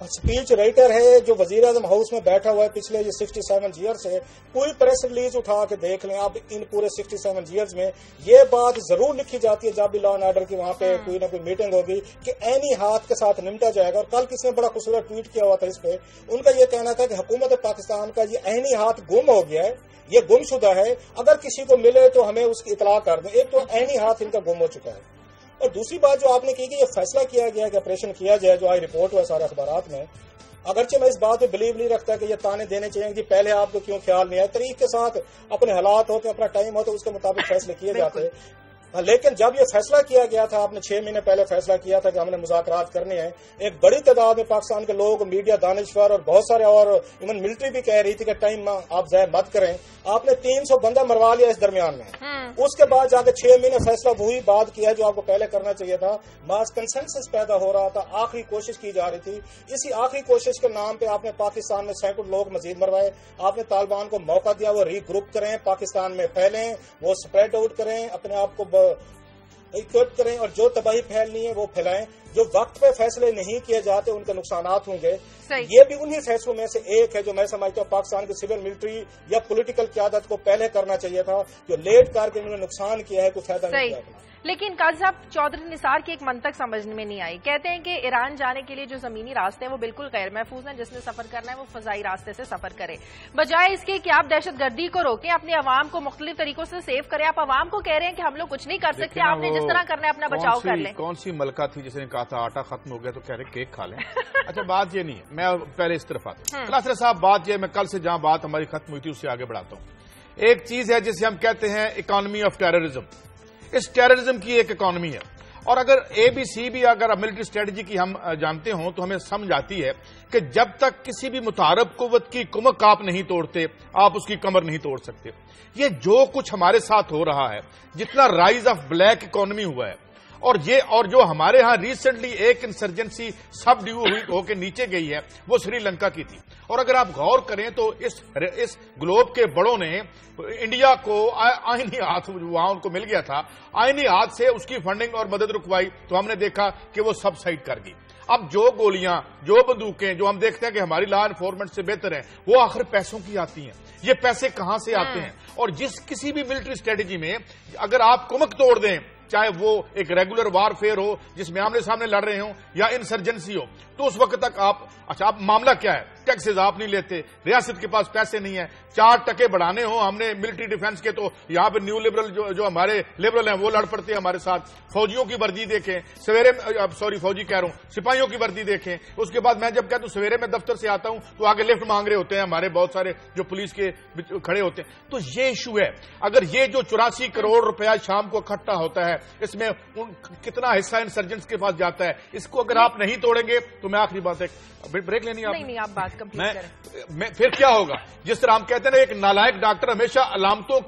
Speech writer ہے جو وزیر اعظم ہاؤس میں بیٹھا ہوا ہے پچھلے یہ 67 ایئر سے، کوئی پریس ریلیز اٹھا کے دیکھ لیں آپ، ان پورے 67 ایئرز میں یہ بات ضرور لکھی جاتی ہے جب بھی لا اینڈ آرڈر کی وہاں پہ کوئی نہ کوئی میٹنگ ہوگی کہ عینی ہاتھ کے ساتھ نمٹا جائے گا. اور کل کسی نے بڑا خوبصورت ٹویٹ کیا ہوا تھا اس پہ، ان کا یہ کہنا تھا کہ حکومت پاکستان کا یہ عینی ہاتھ گم ہو گیا ہے، یہ گم شدہ ہے، اگر کسی کو ملے تو ہمیں اس کی اطلاع کر دیں. ایک تو عینی ہاتھ ان کا گم ہو چکا ہے، اور دوسری بات جو آپ نے کی کہ یہ فیصلہ کیا گیا کہ آپریشن کیا جائے، جو آئی رپورٹ ہوا سارے اخبارات میں، اگرچہ میں اس بات پہ بلیو نہیں رکھتا کہ یہ تانے دینے چاہیے کہ پہلے آپ کو کیوں خیال نہیں آیا. طریق کے ساتھ اپنے حالات ہوتے، اپنا ٹائم ہوتا، اس کے مطابق فیصلے کیے جاتے. لیکن جب یہ فیصلہ کیا گیا تھا، آپ نے 6 مہینے پہلے فیصلہ کیا تھا کہ ہم نے مذاکرات کرنے ہیں، ایک بڑی تعداد میں پاکستان کے لوگ، میڈیا، دانشور اور بہت سارے اور ایون ملٹری بھی کہہ رہی تھی کہ ٹائم آپ ضائع مت کریں. آپ نے 300 بندہ مروا لیا اس درمیان میں. اس کے بعد جا کے 6 مہینے فیصلہ وہی بات کیا جو آپ کو پہلے کرنا چاہیے تھا. ماس کنسنسس پیدا ہو رہا تھا، آخری کوشش کی جا رہی تھی. اسی آخری کوشش کے نام پہ آپ نے پاکستان میں سینکڑوں لوگ مزید مروائے. آپ نے طالبان کو موقع دیا وہ ری گروپ کریں، پاکستان میں پھیلیں، وہ اسپریڈ آؤٹ کریں، اپنے آپ کو اکوپ کریں، اور جو تباہی پھیلنی ہے وہ پھیلائیں. جو وقت پہ فیصلے نہیں کیے جاتے ان کے نقصانات ہوں گے. یہ بھی انہی فیصلوں میں سے ایک ہے جو میں سمجھتا ہوں پاکستان کی سول ملٹری یا پولیٹیکل قیادت کو پہلے کرنا چاہیے تھا. جو لیٹ کر کے انہوں نے نقصان کیا ہے، کوئی فائدہ نہیں کیا. لیکن قاضی صاحب، چودھری نثار کی ایک منطق سمجھ میں نہیں آئی. کہتے ہیں کہ ایران جانے کے لیے جو زمینی راستے ہیں وہ بالکل غیر محفوظ ہیں، جس نے سفر کرنا ہے وہ فضائی راستے سے سفر کرے، بجائے اس کے کہ آپ دہشت گردی کو روکیں، اپنے عوام کو مختلف طریقوں سے سیو کریں. آپ عوام کو کہہ رہے ہیں کہ ہم لوگ کچھ نہیں کر سکتے، آپ نے جس طرح کرنا ہے اپنا بچاؤ کر لیں. کون سی ملکہ تھی جس نے کہا تھا آٹا ختم ہو گیا تو کہہ رہے کیک کھا لیں؟ اچھا، بات یہ نہیں ہے، میں پہلے اس طرف آتا ہوں. کلاسر صاحب، بات یہ، میں کل سے جہاں بات ہماری ختم ہوئی تھی اس سے آگے بڑھاتا ہوں. ایک چیز ہے جسے ہم کہتے ہیں اکانومی آف ٹیررزم. اس ٹیررزم کی ایک اکانومی ہے، اور اگر اے بی سی بھی اگر ملٹری اسٹریٹجی کی ہم جانتے ہوں تو ہمیں سمجھ آتی ہے کہ جب تک کسی بھی متعارف قوت کی کمک آپ نہیں توڑتے، آپ اس کی کمر نہیں توڑ سکتے. یہ جو کچھ ہمارے ساتھ ہو رہا ہے، جتنا رائز آف بلیک اکانومی ہوا ہے، اور جو ہمارے ہاں ریسنٹلی ایک انسرجنسی سب ڈیو ہو کے نیچے گئی ہے، وہ سری لنکا کی تھی. اور اگر آپ غور کریں تو اس گلوب کے بڑوں نے انڈیا کو آئینی ہاتھ وہاں ان کو مل گیا تھا، آئینی ہاتھ سے اس کی فنڈنگ اور مدد رکوائی، تو ہم نے دیکھا کہ وہ سب سائڈ کر گئی. اب جو گولیاں، جو بندوقیں جو ہم دیکھتے ہیں کہ ہماری لا انفورسمنٹ سے بہتر ہیں، وہ آخر پیسوں کی آتی ہیں. یہ پیسے کہاں سے آتے ہیں؟ اور کسی بھی ملٹری اسٹریٹجی میں اگر آپ کمک توڑ دیں، چاہے وہ ایک ریگولر وار فیئر ہو جس میں آمنے سامنے لڑ رہے ہوں یا انسرجنسی ہو، تو اس وقت تک اب معاملہ کیا ہے؟ ٹیکسز آپ نہیں لیتے، ریاست کے پاس پیسے نہیں ہیں. 4% بڑھانے ہوں ہم نے ملٹری ڈیفنس کے، تو یہاں پہ نیو لبرل جو ہمارے لبرل ہیں وہ لڑ پڑتے ہیں ہمارے ساتھ. فوجیوں کی وردی دیکھیں، فوجی کہہ رہا ہوں، سپاہیوں کی وردی دیکھیں. اس کے بعد میں جب کہتا ہوں سویرے میں دفتر سے آتا ہوں تو آگے لفٹ مانگ رہے ہوتے ہیں ہمارے بہت سارے جو پولیس کے کھڑے ہوتے ہیں. تو یہ ایشو ہے. اگر یہ جو 84 کروڑ روپیہ شام کو اکٹھا ہوتا ہے، اس میں کتنا حصہ انسرجنٹس کے پاس جاتا ہے، اس کو اگر آپ نہیں توڑیں گے تو میں آخری بات بریک لینی آپ بات کمپلیٹ کریں. پھر کیا ہوگا؟ جس طرح ہم کہتے ہیں نا، ایک نالائق ڈاکٹر ہمیشہ علامتوں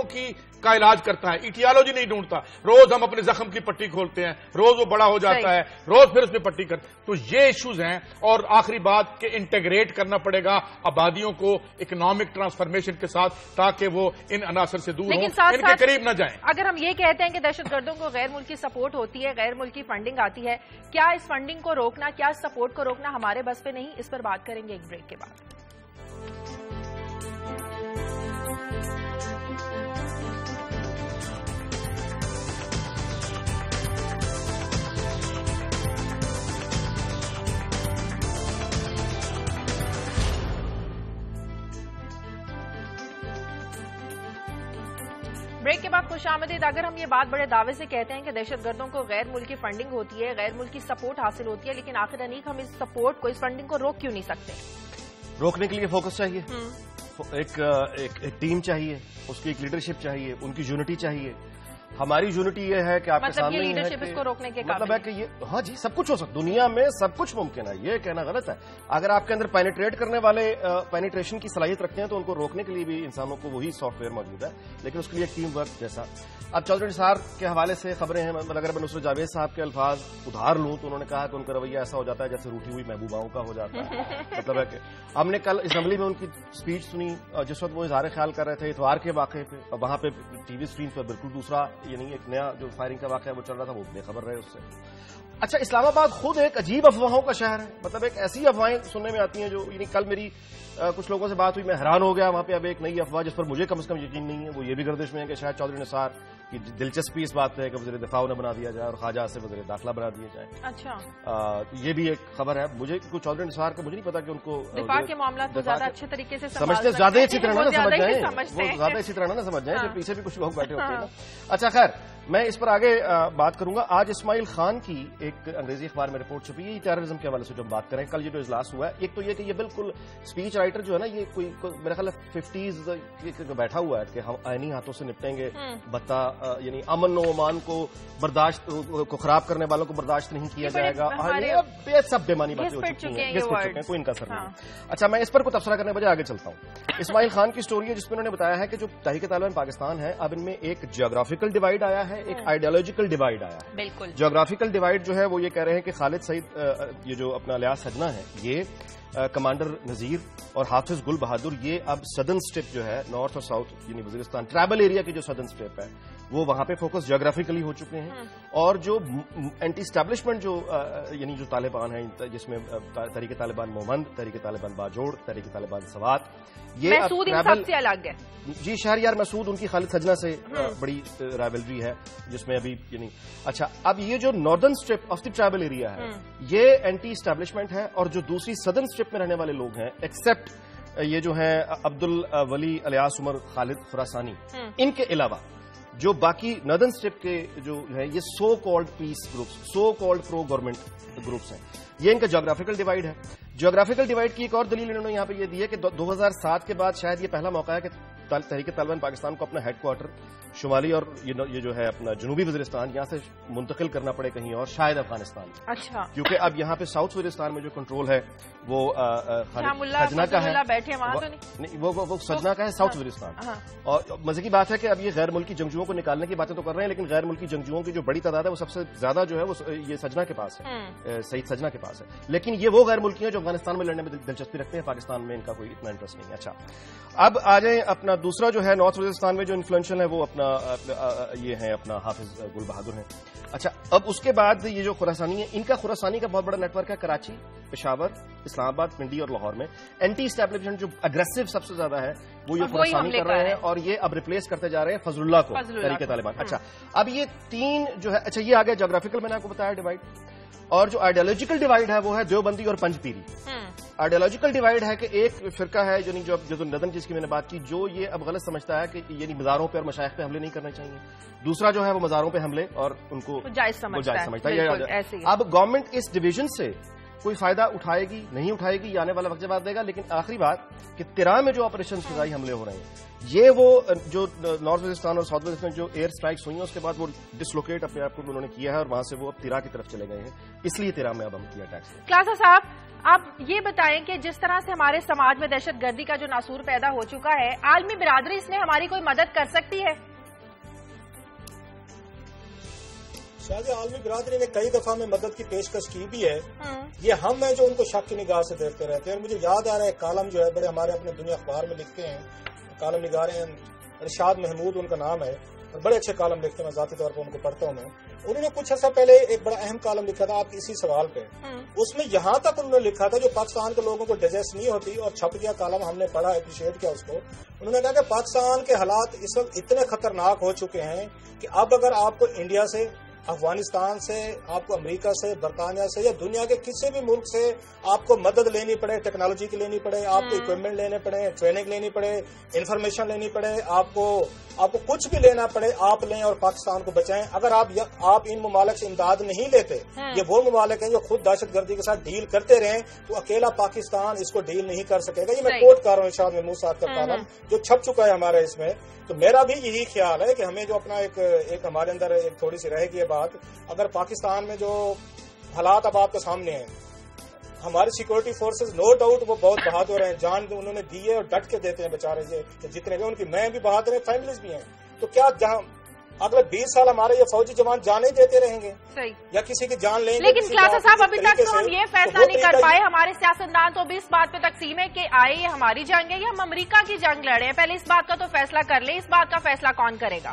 کی کا علاج کرتا ہے، ایٹیالوجی نہیں ڈھونڈتا. روز ہم اپنے زخم کی پٹی کھولتے ہیں، روز وہ بڑا ہو جاتا ہے، روز پھر اس پہ پٹی کرتے. تو یہ ایشوز ہیں. اور آخری بات کہ انٹیگریٹ کرنا پڑے گا آبادیوں کو اکنامک ٹرانسفارمیشن کے ساتھ، تاکہ وہ ان عناصر سے دور ہوں، ان کے قریب نہ جائیں. اگر ہم یہ کہتے ہیں کہ دہشت گردوں کو غیر ملکی سپورٹ ہوتی ہے، غیر ملکی فنڈنگ آتی ہے، کیا اس فنڈنگ کو روکنا، کیا اس سپورٹ کو روکنا ہمارے بس پہ نہیں؟ اس پر بات کریں گے ایک بریک کے بعد. بریک کے بعد خوش آمدید. اگر ہم یہ بات بڑے دعوے سے کہتے ہیں کہ دہشت گردوں کو غیر ملکی فنڈنگ ہوتی ہے، غیر ملکی سپورٹ حاصل ہوتی ہے، لیکن آخر انیک ہم اس سپورٹ کو، اس فنڈنگ کو روک کیوں نہیں سکتے؟ روکنے کے لیے فوکس چاہیے، ایک ٹیم چاہیے، اس کی ایک لیڈرشپ چاہیے، ان کی یونٹی چاہیے. ہماری یونٹی یہ ہے کہ آپ کے سامنے لیڈرشپ اس کو روکنے کے مطلب ہے کہ یہ ہاں جی سب کچھ ہو سکتا، دنیا میں سب کچھ ممکن ہے، یہ کہنا غلط ہے. اگر آپ کے اندر پینیٹریٹ کرنے والے پینیٹریشن کی صلاحیت رکھتے ہیں تو ان کو روکنے کے لیے بھی انسانوں کو وہی سافٹ ویئر موجود ہے، لیکن اس کے لیے ٹیم ورک جیسا. اب چودھری نثار کے حوالے سے خبریں ہیں، اگر میں نصرت جاوید صاحب کے الفاظ ادھار لوں تو انہوں نے کہا کہ ان کا رویہ ایسا ہو جاتا ہے جیسے روٹھی ہوئی محبوباؤں کا ہو جاتا ہے. مطلب ہے کہ ہم نے کل اسمبلی میں ان کی اسپیچ سنی جس وقت وہ اظہار خیال کر رہے تھے اتوار کے واقعے پہ، وہاں پہ ٹی وی اسکرین پر بالکل دوسرا، یعنی ایک نیا جو فائرنگ کا واقعہ وہ چل رہا تھا، وہ بے خبر رہے اس سے. اچھا، اسلام آباد خود ایک عجیب افواہوں کا شہر ہے. مطلب ایک ایسی افواہیں سننے میں آتی ہیں جو یعنی کل میری کچھ لوگوں سے بات ہوئی، میں حیران ہو گیا. وہاں پہ اب ایک نئی افواہ جس پر مجھے کم از کم یقین نہیں ہے، وہ یہ بھی گردش میں ہے کہ شاید چودھری نثار کی دلچسپی اس بات پہ ہے کہ وزیر دفاع انہیں بنا دیا جائے اور خواجہ سے وزیر داخلہ بنا دیے جائیں. اچھا، یہ بھی ایک خبر ہے. مجھے کوئی چودھری نثار کا مجھے نہیں پتا کہ ان کو دفاع کے معاملات کو زیادہ اچھے طریقے سے سمجھتے، زیادہ اچھی طرح نہ سمجھ جائیں، وہ زیادہ اچھی طرح نہ سمجھ جائیں کہ پیچھے بھی کچھ لوگ بیٹھے ہوتے ہیں نا. اچھا خیر، میں اس پر آگے بات کروں گا. آج اسماعیل خان کی ایک انگریزی اخبار میں رپورٹ چھپی ہے ٹیررزم کے حوالے سے جو ہم بات کریں. کل یہ جو اجلاس ہوا ہے، ایک تو یہ کہ یہ بالکل اسپیچ رائٹر جو ہے نا، یہ کوئی میرا خیال ہے 50s بیٹھا ہوا ہے کہ ہم آئینی ہاتھوں سے نپٹیں گے، بتا یعنی امن و امان کو برداشت کو خراب کرنے والوں کو برداشت نہیں کیا جائے گا. یہ سب بےمانی باتیں ہو چکی ہیں، کوئی ان کا اثر نہیں. اچھا، میں اس پر کوئی تبصرہ کرنے کے بجائے آگے چلتا ہوں. اسماعیل خان کی سٹوری ہے جس میں انہوں نے بتایا ہے کہ جو تحریک طالبان پاکستان ہے، اب ان میں ایک جیوگرافیکل ڈیوائڈ آیا ہے، ایک آئیڈیالوجیکل ڈیوائڈ آیا ہے. بالکل. جیوگرافیکل ڈیوائڈ جو ہے وہ یہ کہہ رہے ہیں کہ خالد سعید یہ جو اپنا لیاس سجنا ہے، یہ کمانڈر نذیر اور حافظ گل بہادر، یہ اب سدرن اسٹرپ جو ہے نارتھ اور ساؤتھ یعنی وزیرستان ٹرائبل ایریا کی جو سدرن اسٹرپ ہے وہ وہاں پہ فوکس جیوگرافیکلی ہو چکے ہیں. اور جو اینٹی اسٹیبلشمنٹ جو یعنی جو طالبان ہیں، جس میں تحریک طالبان مومند، تحریک طالبان باجوڑ، تحریک طالبان سوات، یہ مسعود ان سب سے الگ ہے. جی، شہریار مسعود ان کی خالد سجنا سے بڑی رائولری ہے جس میں ابھی یعنی. اچھا، اب یہ جو northern strip of the tribal area ہے یہ اینٹی اسٹیبلشمنٹ ہے، اور جو دوسری سدرن اسٹرپ میں رہنے والے لوگ ہیں ایکسپٹ یہ جو ہیں عبد الولی الیاس عمر خالد خراسانی، ان کے علاوہ جو باقی ناردرن اسٹرپ کے جو ہے یہ سو کالڈ پیس گروپس، سو کالڈ پرو گورنمنٹ گروپس ہیں. یہ ان کا جیوگرافیکل ڈیوائڈ ہے. جیوگرافیکل ڈیوائڈ کی ایک اور دلیل انہوں نے یہاں پہ یہ دی ہے کہ 2007 کے بعد شاید یہ پہلا موقع ہے کہ تحریک طالبان پاکستان کو اپنا ہیڈ کوارٹر شمالی اور یہ جو ہے اپنا جنوبی وزیرستان یہاں سے منتقل کرنا پڑے کہیں اور، شاید افغانستان. اچھا، کیونکہ اب یہاں پہ ساؤتھ وزیرستان میں جو کنٹرول ہے وہ سجنا کا ہے، وہ سجنا کا ہے ساؤتھ وزیرستان. اور مزے کی بات ہے کہ اب یہ غیر ملکی جنگجوؤں کو نکالنے کی باتیں تو کر رہے ہیں، لیکن غیر ملکی جنگجوؤں کی جو بڑی تعداد ہے وہ سب سے زیادہ جو ہے وہ یہ سجنا کے پاس ہے، سعید سجنا کے پاس ہے. لیکن یہ وہ غیر ملکی ہیں جو افغانستان میں لڑنے میں دلچسپی رکھتے ہیں، پاکستان میں ان کا کوئی اتنا انٹرسٹ نہیں. اچھا، اب آ جائیں اپنا دوسرا جو ہے نارتھ وزیرستان میں جو انفلوئنشل ہے وہ اپنا یہ ہے اپنا حافظ گل بہادر ہیں. اچھا، اب اس کے بعد یہ جو خراسانی ہے، ان کا خراسانی کا بہت بڑا نیٹ ورک ہے کراچی، پشاور، اسلام آباد، پنڈی اور لاہور میں. اینٹی اسٹیبلشمنٹ جو اگریسو سب سے زیادہ ہے وہ یہ خراسانی کر رہے ہیں، اور یہ اب ریپلیس کرتے جا رہے ہیں فضل اللہ کو، تحریک طالبان. اچھا، اب یہ تین جو ہے، اچھا یہ آگے جیوگرافیکل میں نے آپ کو بتایا ڈیوائڈ. اور جو آئیڈیالوجیکل ڈیوائڈ ہے وہ ہے دیوبندی اور پنج پیری. آئیڈیالوجیکل ڈیوائڈ ہے کہ ایک فرقہ ہے یعنی جو ندن جس کی میں نے بات کی، جو یہ اب غلط سمجھتا ہے کہ یعنی مزاروں پہ اور مشائخ پہ حملے نہیں کرنے چاہیے. دوسرا جو ہے وہ مزاروں پہ حملے اور ان کو جائز سمجھتا ہے. اب گورنمنٹ اس ڈویژن سے کوئی فائدہ اٹھائے گی نہیں اٹھائے گی، یہ آنے والا وقت جواب دے گا. لیکن آخری بات کہ تیرا میں جو آپریشن فضائی حملے ہو رہے ہیں، یہ وہ جو نارتھ وزیرستان اور ساؤتھ وزیرستان جو ایئر سٹرائکس ہوئی ہیں اس کے بعد وہ ڈسلوکیٹ اپنے آپ کو انہوں نے کیا ہے، اور وہاں سے وہ اب تیرا کی طرف چلے گئے ہیں. اس لیے تیرا میں اب ہم کیا ٹیکس. کلاسا صاحب، آپ یہ بتائیں کہ جس طرح سے ہمارے سماج میں دہشت گردی کا جو ناسور پیدا ہو چکا ہے، عالمی برادری اس میں ہماری کوئی مدد کر سکتی ہے؟ شاید عالمی برادری نے کئی دفعہ میں مدد کی پیشکش کی بھی ہے. یہ ہم ہیں جو ان کو شک کی نگاہ سے دیکھتے رہتے ہیں. اور مجھے یاد آ رہا ہے کالم جو ہے بڑے ہمارے اپنے دنیا اخبار میں لکھتے ہیں، کالم نگار ہیں ارشاد محمود ان کا نام ہے، اور بڑے اچھے کالم لکھتے ہیں، میں ذاتی طور پر ان کو پڑھتا ہوں. میں انہوں نے کچھ عرصہ پہلے ایک بڑا اہم کالم لکھا تھا آپ اسی سوال پہ. اس میں یہاں تک انہوں نے لکھا تھا جو پاکستان کے لوگوں کو ڈائجسٹ نہیں ہوتی، اور چھپ گیا کالم، ہم نے پڑھا، اپریشیٹ کیا اس کو. انہوں نے کہا کہ پاکستان کے حالات اس وقت اتنے خطرناک ہو چکے ہیں کہ اب اگر آپ کو انڈیا سے، افغانستان سے، آپ کو امریکہ سے، برطانیہ سے یا دنیا کے کسی بھی ملک سے آپ کو مدد لینی پڑے، ٹیکنالوجی کی لینی پڑے، آپ کو اکوپمنٹ لینے پڑے، ٹریننگ لینی پڑے، انفارمیشن لینی پڑے، آپ کو کچھ بھی لینا پڑے، آپ لیں اور پاکستان کو بچائیں. اگر آپ ان ممالک سے امداد نہیں لیتے، یہ وہ ممالک ہیں جو خود دہشت گردی کے ساتھ ڈیل کرتے رہیں، تو اکیلا پاکستان اس کو ڈیل نہیں کر سکے گا. یہ میں کوٹ کر رہا ہوں ارشاد محمود صاحب کا کالم جو چھپ چکا ہے ہمارے اس میں. تو میرا بھی یہی خیال ہے کہ ہمیں جو اپنا ایک ہمارے اندر ایک تھوڑی سی رہے گی یہ بات، اگر پاکستان میں جو حالات اب آپ کے سامنے ہیں، ہماری سیکورٹی فورسز نو ڈاؤٹ وہ بہت بہادر ہیں، جان انہوں نے دی ہے اور ڈٹ کے دیتے ہیں بیچارے جتنے بھی ان کی میں بھی بہادر ہیں، فیملیز بھی ہیں. تو کیا اگلے 20 سال ہمارے یہ فوجی جوان جانیں دیتے رہیں گے یا کسی کی جان لیں گے؟ لیکن کلاسا صاحب ابھی تک تو ہم یہ فیصلہ نہیں کر پائے، ہمارے سیاستدان تو بھی اس بات پہ تقسیم ہے کہ آئے یہ ہماری جنگ ہے یا ہم امریکہ کی جنگ لڑ رہے ہیں. پہلے اس بات کا تو فیصلہ کر لیں، اس بات کا فیصلہ کون کرے گا؟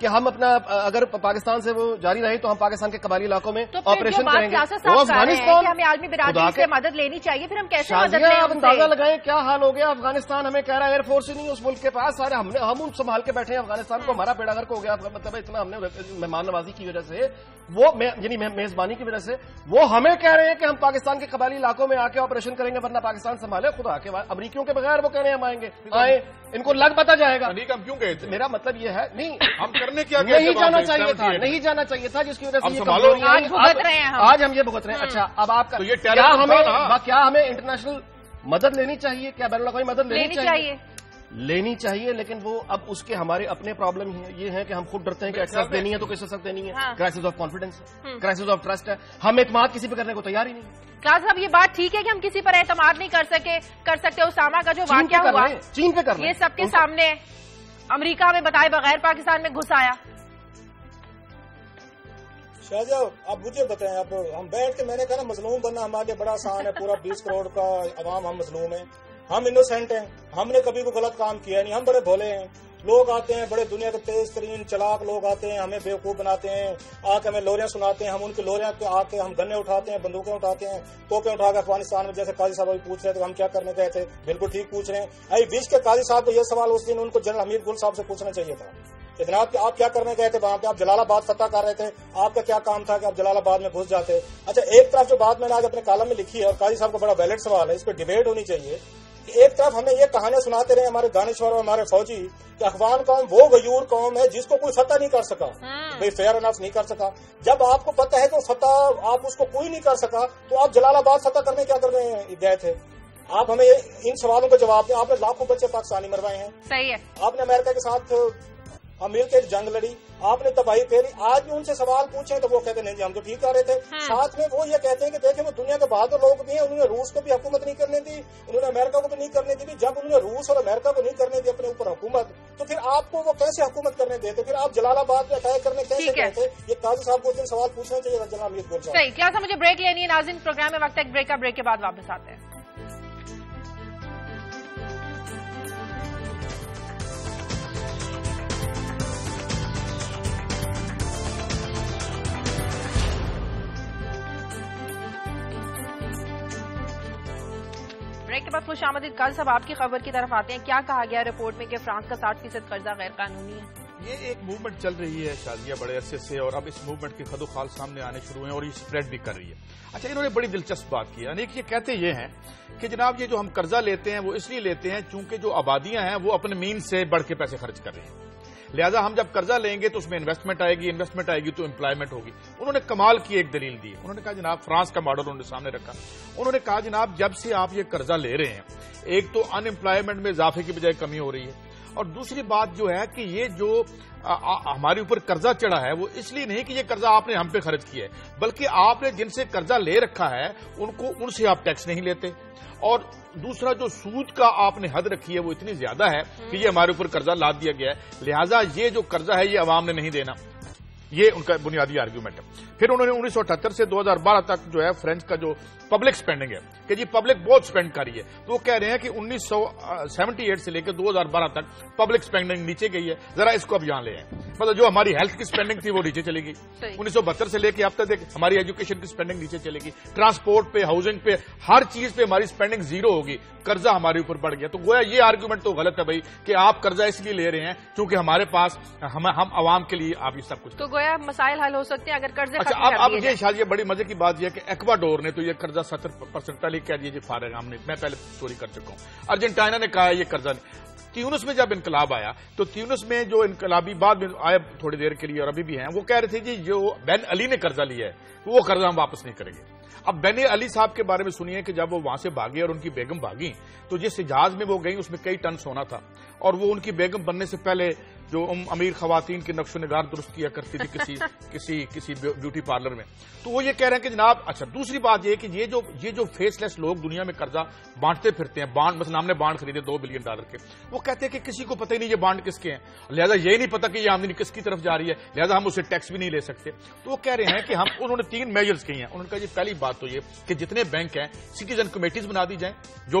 کہ ہم اپنا اگر پاکستان سے وہ جاری رہے تو ہم پاکستان کے قبائلی علاقوں میں آپریشن کریں گے. وہ افغانستان ہمیں عالمی برادری سے مدد لینی چاہیے, پھر ہم کیسے مدد لیں؟ آپ اندازہ لگائیں کیا حال ہو گیا. افغانستان ہمیں کہہ رہا ہے ایئر فورس ہی نہیں اس ملک کے پاس, سارے ہم ان سنبھال کے بیٹھے ہیں افغانستان کو, ہمارا بیڑا غرق ہو گیا. مطلب اتنا ہم نے مہمان نوازی کی وجہ سے, وہ یعنی میزبانی کی وجہ سے وہ ہمیں کہہ رہے ہیں کہ ہم پاکستان کے قبائلی علاقوں میں آ کے آپریشن کریں گے ورنہ پاکستان سنبھالے خدا کے بعد. امریکیوں کے بغیر وہ کہہ رہے ہیں ہم آئیں گے, آئیں, ان کو لگ پتا جائے گا. ہم کیوں گئے تھے؟ میرا مطلب یہ ہے نہیں ہم کرنے کیا نہیں جانا چاہیے تھا, نہیں جانا چاہیے تھا, جس کی وجہ سے آج ہم یہ بھگت رہے ہیں. اچھا اب آپ کا کیا ہمیں انٹرنیشنل مدد لینی چاہیے, کیا بین الاقوامی مدد لینی چاہیے, لیکن وہ اب اس کے ہمارے اپنے پرابلم یہ ہے کہ ہم خود ڈرتے ہیں کہ ایکسیس دینی ہے تو کس وقت دینی ہے. کرائسس آف کانفیڈنس ہے, کرائسس آف ٹرسٹ ہے, ہم اعتماد کسی پہ کرنے کو تیار ہی نہیں. کلاس صاحب یہ بات ٹھیک ہے کہ ہم کسی پر اعتماد نہیں کر سکتے. اسامہ کا جو واقعہ ہوا چین پہ کر یہ سب کے سامنے, امریکہ میں بتائے بغیر پاکستان میں گھس آیا. شاہجہاں اب مجھے بتائیں, اب ہم بیٹھ کے میں نے کہا نا مظلوم بننا ہمارے لیے بڑا آسان ہے, پورا 20 کروڑ کا عوام ہم مظلوم ہیں, ہم انوسینٹ ہیں, ہم نے کبھی کوئی غلط کام کیا نہیں, ہم بڑے بھولے ہیں. لوگ آتے ہیں بڑے دنیا کے تیز ترین چلاک لوگ آتے ہیں, ہمیں بیوقوف بناتے ہیں, آ کے ہمیں لوریاں سناتے ہیں, ہم ان کی لوریاں پہ آ کے ہم گنے اٹھاتے ہیں, بندوقیں اٹھاتے ہیں, توپیں اٹھا کے افغانستان میں جیسے قاضی صاحب ابھی پوچھ رہے تھے ہم کیا کرنے گئے تھے, بالکل ٹھیک پوچھ رہے ہیں. ابھی بیچ کے قاضی صاحب کو یہ سوال اس دن ان کو جنرل حمید گل صاحب سے پوچھنا چاہیے تھا کہ جناب کہ آپ کیا کرنے گئے تھے وہاں پہ, آپ جلال آباد فتح کر رہے تھے, آپ کا کیا کام تھا کہ آپ جلال آباد میں گھس جاتے. اچھا ایک طرف جو بات میں نے آج اپنے کالم میں لکھی ہے اور قاضی صاحب کا بڑا ویلڈ سوال ہے, اس پہ ڈیبیٹ ہونی چاہیے کہ ایک طرف ہمیں یہ کہانیاں سناتے رہے ہمارے دانشور اور ہمارے فوجی کہ افغان قوم وہ غیور قوم ہے جس کو کوئی فتح نہیں کر سکا, بھائی فیئر انف نہیں کر سکا. جب آپ کو پتہ ہے کہ فتح آپ اس کو کوئی نہیں کر سکا تو آپ جلال آباد فتح کرنے کیا کرنے گئے تھے؟ آپ ہمیں ان سوالوں کا جواب دیں. آپ نے لاکھوں بچے پاکستانی مروائے ہیں, صحیح ہے, آپ نے امریکہ کے ساتھ امیر کے جنگ لڑی, آپ نے تباہی پھیری. آج بھی ان سے سوال پوچھیں تو وہ کہتے ہیں نہیں جی ہم تو ٹھیک کر رہے تھے. ساتھ میں وہ یہ کہتے ہیں کہ دیکھیں وہ دنیا کے بہادر لوگ بھی ہیں, انہوں نے روس کو بھی حکومت نہیں کرنے دی, انہوں نے امریکہ کو بھی نہیں کرنے دی. جب انہوں نے روس اور امریکہ کو نہیں کرنے دی اپنے اوپر حکومت, تو پھر آپ کو وہ کیسے حکومت کرنے دیتے؟ پھر آپ جلال آباد میں اٹیک کرنے کیسے کہتے؟ یہ قاضی صاحب کو اس دن سوال پوچھنا چاہیے تھا جناب امید گل صاحب. صحیح. کیا مجھے بریک لینی ہے ناظرین, پروگرام میں وقت ایک بریک کا, بریک کے بعد واپس آتے ہیں. بریک کے بعد خوش آمدید. کل صاحب آپ کی خبر کی طرف آتے ہیں. کیا کہا گیا رپورٹ میں کہ فرانس کا 60% قرضہ غیر قانونی ہے؟ یہ ایک موومنٹ چل رہی ہے شازیہ بڑے عرصے سے, اور اب اس موومنٹ کے خد و خال سامنے آنے شروع ہیں اور یہ اسپریڈ بھی کر رہی ہے. اچھا انہوں نے بڑی دلچسپ بات کی, یعنی کہ یہ کہتے یہ ہیں کہ جناب یہ جو ہم قرضہ لیتے ہیں وہ اس لیے لیتے ہیں چونکہ جو آبادیاں ہیں وہ اپنے مین سے بڑھ کے پیسے خرچ کر رہی ہیں, لہٰذا ہم جب قرضہ لیں گے تو اس میں انویسٹمنٹ آئے گی, انویسٹمنٹ آئے گی تو امپلائمنٹ ہوگی. انہوں نے کمال کی ایک دلیل دی, انہوں نے کہا جناب فرانس کا ماڈل انہوں نے سامنے رکھا. انہوں نے کہا جناب جب سے آپ یہ قرضہ لے رہے ہیں, ایک تو ان امپلائمنٹ میں اضافے کی بجائے کمی ہو رہی ہے, اور دوسری بات جو ہے کہ یہ جو ہمارے اوپر قرضہ چڑھا ہے وہ اس لیے نہیں کہ یہ قرضہ آپ نے ہم پہ خرچ کیا ہے, بلکہ آپ نے جن سے قرضہ لے رکھا ہے ان سے آپ ٹیکس نہیں لیتے, اور دوسرا جو سود کا آپ نے حد رکھی ہے وہ اتنی زیادہ ہے کہ یہ ہمارے اوپر قرضہ لاد دیا گیا ہے, لہٰذا یہ جو قرضہ ہے یہ عوام نے نہیں دینا. یہ ان کا بنیادی آرگیومنٹ ہے. پھر انہوں نے 1978 سے 2012 تک جو ہے فرینچ کا جو پبلک سپینڈنگ ہے کہ جی پبلک بہت سپینڈ کر رہی ہے, تو وہ کہہ رہے ہیں کہ 1978 سے لے کے 2012 تک پبلک سپینڈنگ نیچے گئی ہے, ذرا اس کو اب یہاں لے آئیں. مطلب جو ہماری ہیلتھ کی سپینڈنگ تھی وہ نیچے چلے گی, 1972 سے لے کے اب تک ہماری ایجوکیشن کی سپینڈنگ نیچے چلے گی, ٹرانسپورٹ پہ, ہاؤسنگ پہ, ہر چیز پہ ہماری سپینڈنگ زیرو ہوگی, قرضہ ہمارے اوپر بڑھ گیا. تو گویا یہ آرگیومنٹ تو غلط ہے بھائی کہ آپ قرضہ اس لیے لے رہے ہیں کیونکہ ہمارے پاس ہم عوام کے لیے آپ یہ سب کچھ, تو گویا مسائل حل ہو سکتے ہیں اگر قرضے ختم کر دیے جائیں. اب یہ شاید یہ بڑی مزے کی بات یہ ہے کہ ایکواڈور نے تو یہ قرضہ 70% پہلے کہہ دیا جی فارغ, ہم نے میں پہلے چوری کر چکا ہوں. ارجنٹائنا نے کہا یہ قرضہ نہیں. تیونس میں جب انقلاب آیا تو تیونس میں جو انقلابی بعد میں آئے تھوڑی دیر کے لیے اور ابھی بھی ہیں, وہ کہہ رہے تھے جی جو بین علی نے قرضہ لیا ہے وہ قرضہ ہم واپس نہیں کریں گے. اب بین علی صاحب کے بارے میں سنیے کہ جب وہ وہاں سے بھاگے اور ان کی بیگم بھاگی تو جس جہاز میں وہ گئی اس میں کئی ٹن سونا تھا, اور وہ ان کی بیگم بننے سے پہلے جو امیر خواتین کی نقش و نگار درست کیا کرتی تھی کسی بیوٹی پارلر میں. تو وہ یہ کہہ رہے ہیں کہ جناب اچھا دوسری بات یہ کہ یہ جو فیس لیس لوگ دنیا میں قرضہ بانٹتے پھرتے ہیں, بانڈ مثلا ہم نے بانڈ خریدے $2 بلین کے, وہ کہتے ہیں کہ کسی کو پتہ ہی نہیں یہ بانڈ کس کے ہیں, لہذا یہ نہیں پتا کہ یہ آمدنی کس کی طرف جا رہی ہے, لہذا ہم اسے ٹیکس بھی نہیں لے سکتے. تو وہ کہہ رہے ہیں کہ انہوں نے 3 میجرز کہی ہیں. انہوں نے کہا جی پہلی بات تو یہ کہ جتنے بینک ہیں سٹیزن کمیٹیز بنا دی جائیں جو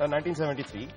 1973,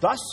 10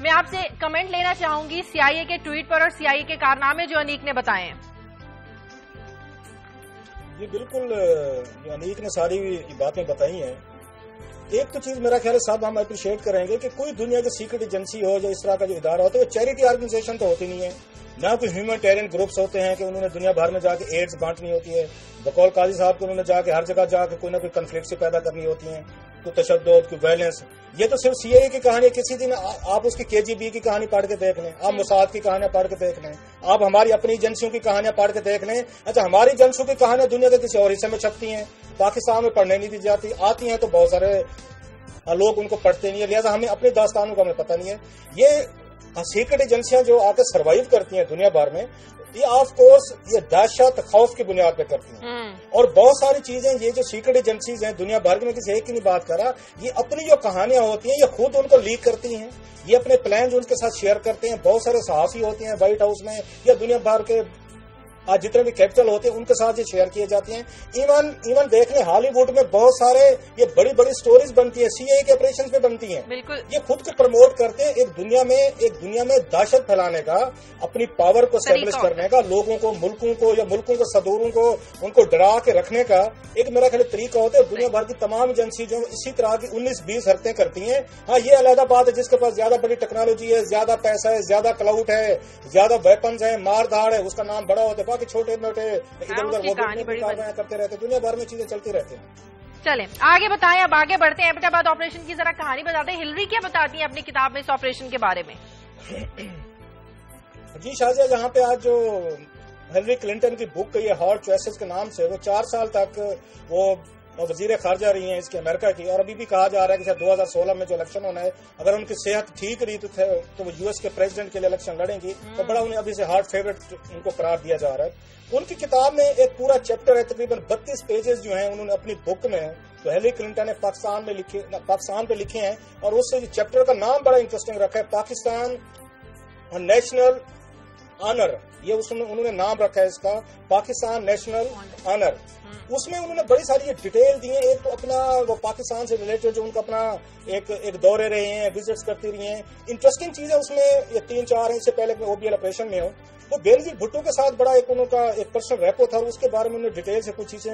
میں آپ سے کمنٹ لینا چاہوں گی CIA کے ٹویٹ پر اور CIA کے کارنامے جو انیک نے بتائے ہیں. جی بالکل، انیک نے ساری باتیں بتائی ہیں. ایک تو چیز میرا خیال ہے صاحب ہم اپریشیٹ کریں گے کہ کوئی دنیا کی سیکرٹ ایجنسی ہو یا اس طرح کا جو ادارہ ہوتا ہے وہ چیریٹی آرگنائزیشن تو ہوتی نہیں ہے، نہ کوئی ہیومینٹیرین گروپس ہوتے ہیں کہ انہوں نے دنیا بھر میں جا کے ایڈز بانٹنی ہوتی ہے. بقول قاضی صاحب کو انہوں نے جا کے ہر جگہ جا کے کوئی نہ کوئی کنفلکٹ پیدا کرنی ہوتی ہیں، کوئی تشدد، کوئی وائلنس. یہ تو صرف CIA کی کہانی. کسی دن آپ اس کی KGB کی کہانی پڑھ کے دیکھ لیں، آپ موساد کی کہانیاں پڑھ کے دیکھ لیں، آپ ہماری اپنی ایجنسیوں کی کہانیاں پڑھ کے دیکھ لیں. اچھا، ہماری ایجنسیوں کی کہانیاں دنیا کے کسی اور حصے میں چھپتی ہیں، پاکستان میں پڑھنے نہیں دی جاتی، آتی ہیں تو بہت سارے لوگ ان کو پڑھتے نہیں ہیں، لہٰذا ہمیں اپنی داستانوں کا ہمیں پتہ نہیں ہے. یہ سیکرٹ ایجنسیاں جو آ کے سروائیو کرتی ہیں دنیا بھر میں، یہ آف کورس یہ دہشت خوف کی بنیاد پہ کرتی ہیں. اور بہت ساری چیزیں یہ جو سیکرٹ ایجنسیز ہیں دنیا بھر میں، کسی ایک کی نہیں بات کر رہا، یہ اپنی جو کہانیاں ہوتی ہیں یہ خود ان کو لیک کرتی ہیں، یہ اپنے پلان جو ان کے ساتھ شیئر کرتے ہیں. بہت سارے صحافی ہوتے ہیں وائٹ ہاؤس میں یا دنیا بھر کے جتنے بھی کیپٹل ہوتے ہیں ان کے ساتھ یہ شیئر کیے جاتے ہیں. ایون دیکھ لیں ہالی ووڈ میں بہت سارے یہ بڑی بڑی سٹوریز بنتی ہیں، CIA کے آپریشن پہ بنتی ہیں. بالکل، یہ خود کو پروموٹ کرتے ہیں ایک دنیا میں دہشت پھیلانے کا، اپنی پاور کو اسٹیبلش کرنے کا، لوگوں کو، ملکوں کو یا ملکوں کو، صدوروں کو ان کو ڈرا کے رکھنے کا ایک میرا خیال طریقہ ہوتا ہے. دنیا بھر کی تمام ایجنسی جو اسی طرح کی 19-20 حرکتیں کرتی ہیں. ہاں، یہ علیحدہ بات ہے جس کے پاس زیادہ بڑی ٹیکنالوجی ہے، زیادہ پیسہ ہے، زیادہ کلاؤڈ ہے، زیادہ ویپنز ہیں، مار دھاڑ ہے، اس کا نام بڑا ہوتا ہے. باقی چھوٹے موٹے ادھر ادھر وہ کارروائیاں کرتے رہتے. دنیا بھر میں چیزیں چلتی رہتی ہیں. چلیں آگے بتائیں، اب آگے بڑھتے ہیں. ایبٹ آباد آپریشن کی ذرا کہانی بتاتے ہیں. ہلری کیا بتاتی ہیں اپنی کتاب میں اس آپریشن کے بارے میں؟ جی شازیہ، جہاں پہ آج جو ہلری کلنٹن کی بک یہ ہارڈ چوائسز کے نام سے، وہ 4 سال تک وہ وزیر خارجہ رہی ہیں اس کی امریکہ کی، اور ابھی بھی کہا جا رہا ہے کہ 2016 میں جو الیکشن ہونا ہے اگر ان کی صحت ٹھیک رہی تو وہ US کے پریزیڈنٹ کے لیے الیکشن لڑیں گی. تو بڑا انہیں ابھی سے ہارڈ فیوریٹ ان کو قرار دیا جا رہا ہے. ان کی کتاب میں ایک پورا چیپٹر ہے، تقریباً 32 پیجز جو ہیں انہوں نے اپنی بک میں تو ہلری کلنٹن نے پاکستان پہ لکھے ہیں. اور اس سے چیپٹر کا نام بڑا انٹرسٹنگ رکھا ہے، پاکستان نیشنل آنر. یہ انہوں نے نام رکھا ہے اس کا، پاکستان نیشنل آنر. اس میں انہوں نے بڑی ساری یہ ڈیٹیل دی ہیں. ایک تو اپنا وہ پاکستان سے ریلیٹڈ جو ان کا اپنا ایک دورے رہے ہیں، وزٹس کرتی رہی ہیں. انٹرسٹنگ چیز ہے اس میں یہ 3-4 ہیں. اس سے پہلے میں OBL آپریشن میں ہوں، وہ بینظیر بھٹو کے ساتھ بڑا انہوں کا ایک پرسنل ریپو تھا، اس کے بارے میں انہوں نے ڈیٹیل سے کچھ چیزیں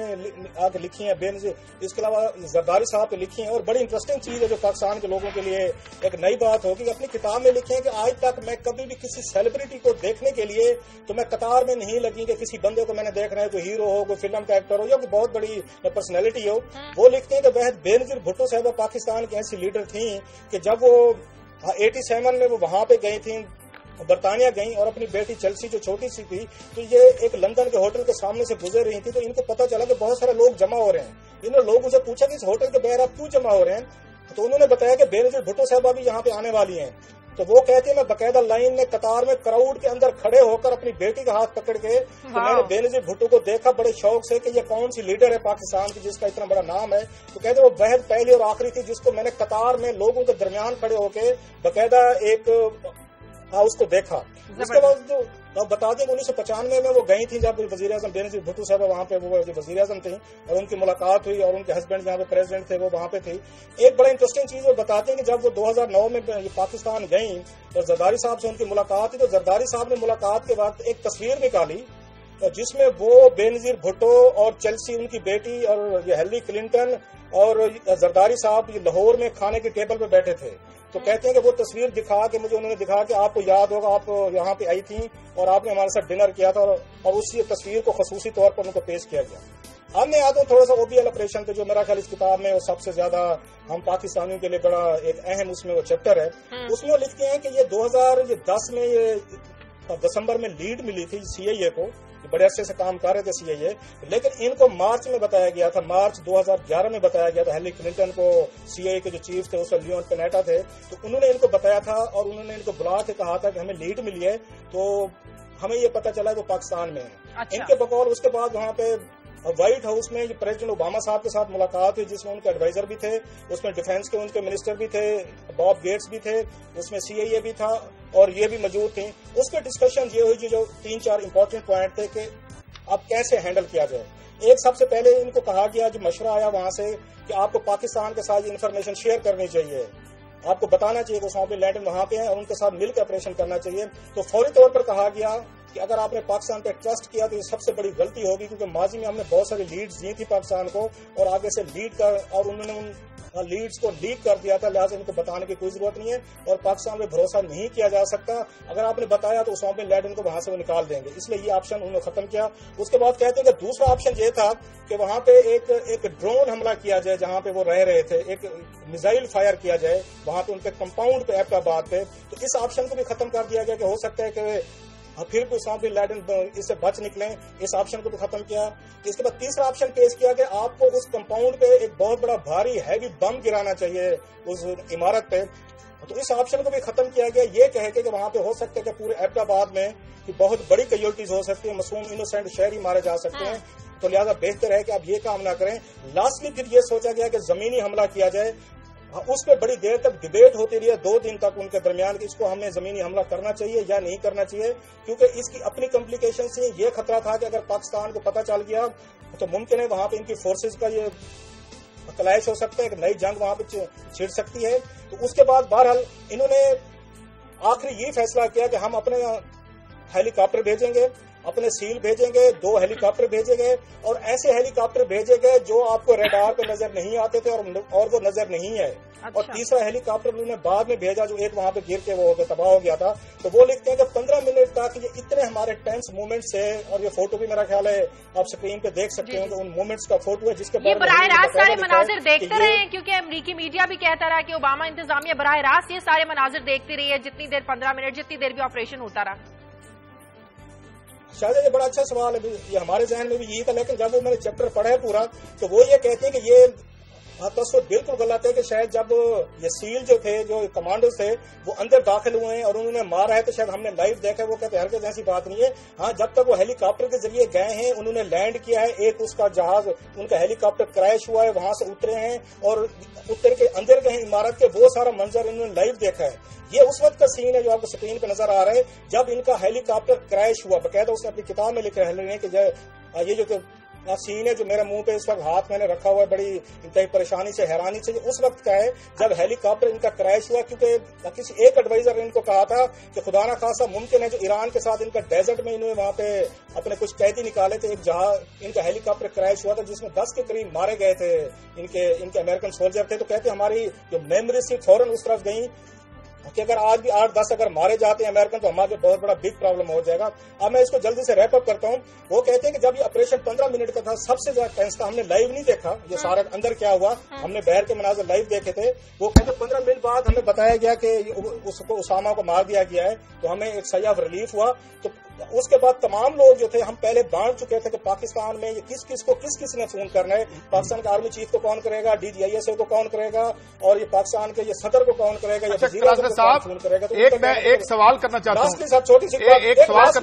آ کے لکھی ہیں. بینظیر اس کے علاوہ زرداری صاحب پہ لکھی ہیں. اور بڑی انٹرسٹنگ چیز ہے جو پاکستان کے لوگوں کے لیے ایک نئی بات ہوگی. اپنی کتاب میں لکھے ہیں کہ آج تک میں کبھی بھی کسی سیلیبریٹی کو دیکھنے کے لیے تو میں قطار میں نہیں لگی کہ کسی بندے کو میں نے دیکھ رہا ہے، کوئی ہیرو ہو، کوئی فلم کا ایکٹر ہو یا کوئی بہت بڑی پرسنالٹی ہو. وہ لکھتے ہیں کہ بہت بینظیر بھٹو صاحبہ پاکستان کی ایسی لیڈر تھیں کہ جب وہ 87 میں وہ وہاں پہ گئی تھیں، برطانیہ گئیں اور اپنی بیٹی چیلسی جو چھوٹی سی تھی تو یہ ایک لندن کے ہوٹل کے سامنے سے گزر رہی تھی، تو ان کو پتا چلا کہ بہت سارے لوگ جمع ہو رہے ہیں. انہوں نے لوگوں سے پوچھا کہ اس ہوٹل کے باہر آپ کیوں جمع ہو رہے ہیں؟ تو انہوں نے بتایا کہ بینظیر بھٹو صاحبہ بھی یہاں پہ آنے والی ہیں. تو وہ کہتے ہیں میں باقاعدہ لائن میں قطار میں کراؤڈ کے اندر کھڑے ہو کر اپنی بیٹی کا ہاتھ پکڑ کے تو میں نے بینظیر بھٹو کو دیکھا بڑے شوق سے کہ یہ کون سی لیڈر ہے پاکستان کی جس کا اتنا بڑا نام ہے. تو کہتے ہیں وہ بہت پہلی اور آخری تھی جس کو میں نے قطار میں لوگوں کے درمیان کھڑے ہو کے باقاعدہ ایک اس کو دیکھا. اس کے بعد جو بتا دیں 1995 میں وہ گئی تھی جب وزیر اعظم بینظیر بھٹو صاحب وہاں پہ وہ وزیر اعظم تھیں اور ان کی ملاقات ہوئی اور ان کے ہسبینڈ جہاں پہ پریزیڈنٹ تھے وہ وہاں پہ تھی. ایک بڑا انٹرسٹنگ چیز وہ بتاتے ہیں کہ جب وہ 2009 میں پاکستان گئیں اور زرداری صاحب سے ان کی ملاقات ہوئی تو زرداری صاحب نے ملاقات کے وقت ایک تصویر نکالی جس میں وہ بینظیر بھٹو اور چیلسی ان کی بیٹی اور یہ ہلری کلنٹن اور زرداری صاحب یہ لاہور میں کھانے کی ٹیبل پہ بیٹھے تھے. تو کہتے ہیں کہ وہ تصویر دکھا کے مجھے انہوں نے دکھا کہ آپ کو یاد ہوگا آپ یہاں پہ آئی تھیں اور آپ نے ہمارے ساتھ ڈنر کیا تھا اور اسی تصویر کو خصوصی طور پر ان کو پیش کیا گیا. اب میں آتا ہوں تھوڑا سا OBL آپریشن پہ جو میرا خیال اس کتاب میں وہ سب سے زیادہ ہم پاکستانیوں کے لیے بڑا ایک اہم اس میں وہ چیپٹر ہے. اس میں وہ لکھتے ہیں کہ یہ 2010 میں یہ دسمبر میں لیڈ ملی تھی CIA کو، بڑے عرصے سے کام کر رہے تھے CIA، لیکن ان کو مارچ میں بتایا گیا تھا، مارچ 2011 میں بتایا گیا تھا. ہلری کلنٹن کو CIA کے جو چیف تھے اس وقت لیون پینیٹا تھے، تو انہوں نے ان کو بتایا تھا اور انہوں نے ان کو بلا کے کہا تھا کہ ہمیں لیڈ ملی ہے تو ہمیں یہ پتا چلا ہے وہ پاکستان میں ہے. ان کے بقول اس کے بعد وہاں پہ وائٹ ہاؤس میں پریزیڈنٹ اوباما صاحب کے ساتھ ملاقات ہوئی جس میں ان کے ایڈوائزر بھی تھے، اس میں ڈیفینس کے ان کے منسٹر بھی تھے، باب گیٹس بھی تھے، اس میں CIA بھی تھا اور یہ بھی موجود تھے. اس پہ ڈسکشن یہ ہوئی جو 3-4 امپورٹنٹ پوائنٹ تھے کہ اب کیسے ہینڈل کیا جائے. ایک سب سے پہلے ان کو کہا گیا جو مشورہ آیا وہاں سے کہ آپ کو پاکستان کے ساتھ انفارمیشن شیئر کرنی چاہیے آپ کو بتانا چاہیے کہ اسامہ بن لادن وہاں پہ ہیں اور ان کے ساتھ مل کے آپریشن کرنا چاہیے. تو فوری طور پر کہا گیا کہ اگر آپ نے پاکستان پہ ٹرسٹ کیا تو یہ سب سے بڑی غلطی ہوگی, کیونکہ ماضی میں ہم نے بہت ساری لیڈز دی تھی پاکستان کو اور آگے سے لیڈ کر اور انہوں نے ان لیڈز کو لیک کر دیا تھا, لہٰذا ان کو بتانے کی کوئی ضرورت نہیں ہے اور پاکستان میں بھروسہ نہیں کیا جا سکتا. اگر آپ نے بتایا تو اسامہ بن لادن کو وہاں سے وہ نکال دیں گے, اس لیے یہ آپشن انہوں نے ختم کیا. اس کے بعد کہتے ہیں کہ دوسرا آپشن یہ تھا کہ وہاں پہ ایک ڈرون حملہ کیا جائے جہاں پہ وہ رہ رہے تھے, ایک میزائل فائر کیا جائے وہاں پہ ان کے کمپاؤنڈ پہ, ایبٹ آباد پہ. تو اس آپشن کو بھی ختم کر دیا گیا کہ ہو سکتا ہے کہ پھر بھی اسامہ بن لادن اس سے بچ نکلیں, اس آپشن کو بھی ختم کیا. اس کے بعد تیسرا آپشن پیش کیا کہ آپ کو اس کمپاؤنڈ پہ ایک بہت بڑا بھاری ہیوی بم گرانا چاہیے اس عمارت پہ. تو اس آپشن کو بھی ختم کیا گیا, یہ کہہ کے کہ وہاں پہ ہو سکتا ہے کہ پورے ایبٹ آباد میں بہت بڑی کیجولٹیز ہو سکتی ہیں, معصوم انوسینٹ شہری مارے جا سکتے ہیں, تو لہٰذا بہتر ہے کہ آپ یہ کام نہ کریں. لاسٹلی پھر یہ سوچا گیا کہ زمینی حملہ کیا جائے. اس پہ بڑی دیر تک ڈبیٹ ہوتی رہی ہے, 2 دن تک ان کے درمیان کہ اس کو ہمیں زمینی حملہ کرنا چاہیے یا نہیں کرنا چاہیے, کیونکہ اس کی اپنی کمپلیکیشن سے یہ خطرہ تھا کہ اگر پاکستان کو پتہ چل گیا تو ممکن ہے وہاں پہ ان کی فورسز کا یہ کلیش ہو سکتا ہے, کہ نئی جنگ وہاں پہ چھڑ سکتی ہے. تو اس کے بعد بہرحال انہوں نے آخری یہ فیصلہ کیا کہ ہم اپنے ہیلی کاپٹر بھیجیں گے, اپنے سیل بھیجیں گے, 2 ہیلی کاپٹر بھیجیں گے اور ایسے ہیلی کاپٹر بھیجیں گے جو آپ کو ریڈار پہ نظر نہیں آتے تھے اور وہ نظر نہیں ہے. اور تیسرا ہیلی کاپٹر انہوں نے بعد میں بھیجا جو ایک وہاں پہ گر کے وہ تباہ ہو گیا تھا. تو وہ لکھتے ہیں کہ 15 منٹ تک یہ اتنے ہمارے ٹینس موومنٹس ہے, اور یہ فوٹو بھی میرا خیال ہے آپ اسکرین پہ دیکھ سکتے ہیں کہ ان موومنٹس کا فوٹو ہے جس کے یہ براہ راست سارے مناظر دیکھتے رہے ہیں, کیونکہ امریکی میڈیا بھی کہتا رہا کہ اوباما انتظامیہ براہ راست یہ سارے مناظر دیکھتی رہی ہے جتنی دیر 15 منٹ جتنی دیر بھی آپریشن ہوتا رہا. شاید یہ بڑا اچھا سوال ہے, یہ ہمارے ذہن میں بھی یہی تھا, لیکن جب وہ میں نے چیپٹر پڑھا ہے پورا تو وہ یہ کہتے ہیں کہ یہ تصور بالکل غلط ہے کہ شاید جب یہ سیل جو تھے, جو کمانڈرز تھے, وہ اندر داخل ہوئے ہیں اور انہوں نے مارا ہے تو شاید ہم نے لائیو دیکھا ہے. وہ کہتے ہیں ہرگز ایسی بات نہیں ہے. ہاں, جب تک وہ ہیلی کاپٹر کے ذریعے گئے ہیں, انہوں نے لینڈ کیا ہے, ایک اس کا جہاز ان کا ہیلی کاپٹر کریش ہوا ہے, وہاں سے اترے ہیں اور اتر کے اندر گئے عمارت کے, وہ سارا منظر انہوں نے لائیو دیکھا ہے. یہ اس وقت کا سین ہے جو آپ کو اسکرین پہ نظر آ رہا ہے جب ان کا ہیلی کاپٹر کریش ہوا. باقاعدہ اس نے اپنی کتاب میں لکھ رہے ہیں کہ یہ جو سین ہے جو میرے منہ پہ اس وقت ہاتھ میں نے رکھا ہوا ہے بڑی انتہائی پریشانی سے, حیرانی سے, اس وقت کا ہے جب ہیلی کاپٹر ان کا کریش ہوا. کیونکہ کسی ایک ایڈوائزر نے ان کو کہا تھا کہ خدا نہ خاصا ممکن ہے جو ایران کے ساتھ ان کا ڈیزرٹ میں انہوں نے وہاں پہ اپنے کچھ قیدی نکالے تھے, ایک جہاز ان کا ہیلی کاپٹر کریش ہوا تھا جس میں 10 کے قریب مارے گئے تھے ان کے امریکن سولجر تھے. تو کہتے ہماری جو میموریز تھی فوراً اس طرف گئیں کہ اگر آج بھی 8-10 اگر مارے جاتے ہیں امریکن تو ہمارے بہت بڑا بگ پرابلم ہو جائے گا. اب میں اس کو جلدی سے ریپ اپ کرتا ہوں. وہ کہتے ہیں کہ جب یہ آپریشن 15 منٹ کا تھا, سب سے زیادہ ٹینس تھا, ہم نے لائیو نہیں دیکھا یہ سارا اندر کیا ہوا, ہم نے باہر کے مناظر لائیو دیکھے تھے. وہ کہتے 15 منٹ بعد ہمیں بتایا گیا کہ اس کو اسامہ کو مار دیا گیا ہے, تو ہمیں ایک سیاح ریلیف ہوا. تو اس کے بعد تمام لوگ جو تھے ہم پہلے بانٹ چکے تھے کہ پاکستان میں یہ کس نے فون کرنا ہے, پاکستان کے آرمی چیف کو کون کرے گا, DGIS کو کون کرے گا, اور یہ پاکستان کے یہ صدر کو کون کرے گا, یہ وزیر اعظم کو کون فون کرے گا. میں ایک سوال کرنا چاہتا ہوں, لاسٹلی صاحب چھوٹی سی بات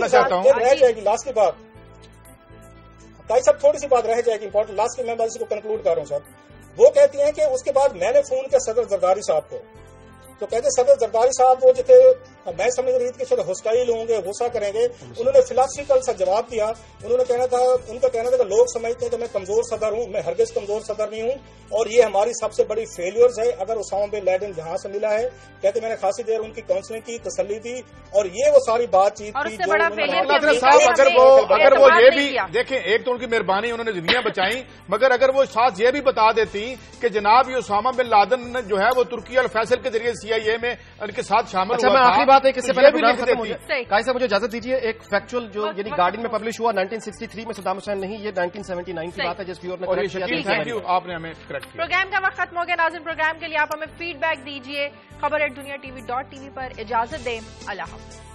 رہ جائے گی, لاسٹلی بات بھائی صاحب تھوڑی سی بات رہ جائے گی امپورٹنٹ, لاسٹلی میں اس کو کنکلوڈ کر رہا ہوں صاحب. وہ کہتی ہیں کہ اس کے بعد میں نے فون کیا صدر زرداری صاحب کو, تو کہتے صدر زرداری صاحب وہ جو تھے میں سمجھ رہی تھی کہ شاید ہسٹائل ہوں گے, غصہ کریں گے. انہوں نے فلاسفیکل سا جواب دیا. انہوں نے ان کا کہنا تھا کہ لوگ سمجھتے ہیں کہ میں کمزور صدر ہوں, میں ہرگز کمزور صدر نہیں ہوں, اور یہ ہماری سب سے بڑی فیلیئرز ہے. اگر اسامہ بن لادن جہاں سے ملا ہے, کہتے میں نے خاصی دیر ان کی کاؤنسلنگ کی, تسلی دی, اور یہ وہ ساری بات چیت تھی اگر وہ یہ بھی دیکھیں, ایک تو ان کی مہربانی انہوں نے زندگیاں بچائیں, مگر اگر وہ ساتھ یہ بھی بتا دیتی کہ جناب یہ اسامہ بن لادن جو ہے وہ ترکی الفیصل کے ذریعے CIA میں ان کے ساتھ شامل ہوا. میں آخری بات ہے کہ اس سے پہلے قائد صاحب مجھے اجازت دیجیے, ایک فیکچوئل جو یعنی گارڈین میں پبلش ہوا 1963 میں صدام حسین نہیں, یہ 1979 کی بات ہے جس ویور نے کریکٹ کیا. آپ نے ہمیں کریکٹ کیا. پروگرام کا وقت ختم ہو گیا. ناظرین پروگرام کے لیے آپ ہمیں فیڈ بیک دیجیے. خبر@دنیا TV.tv پر. اجازت دیں, اللہ حافظ.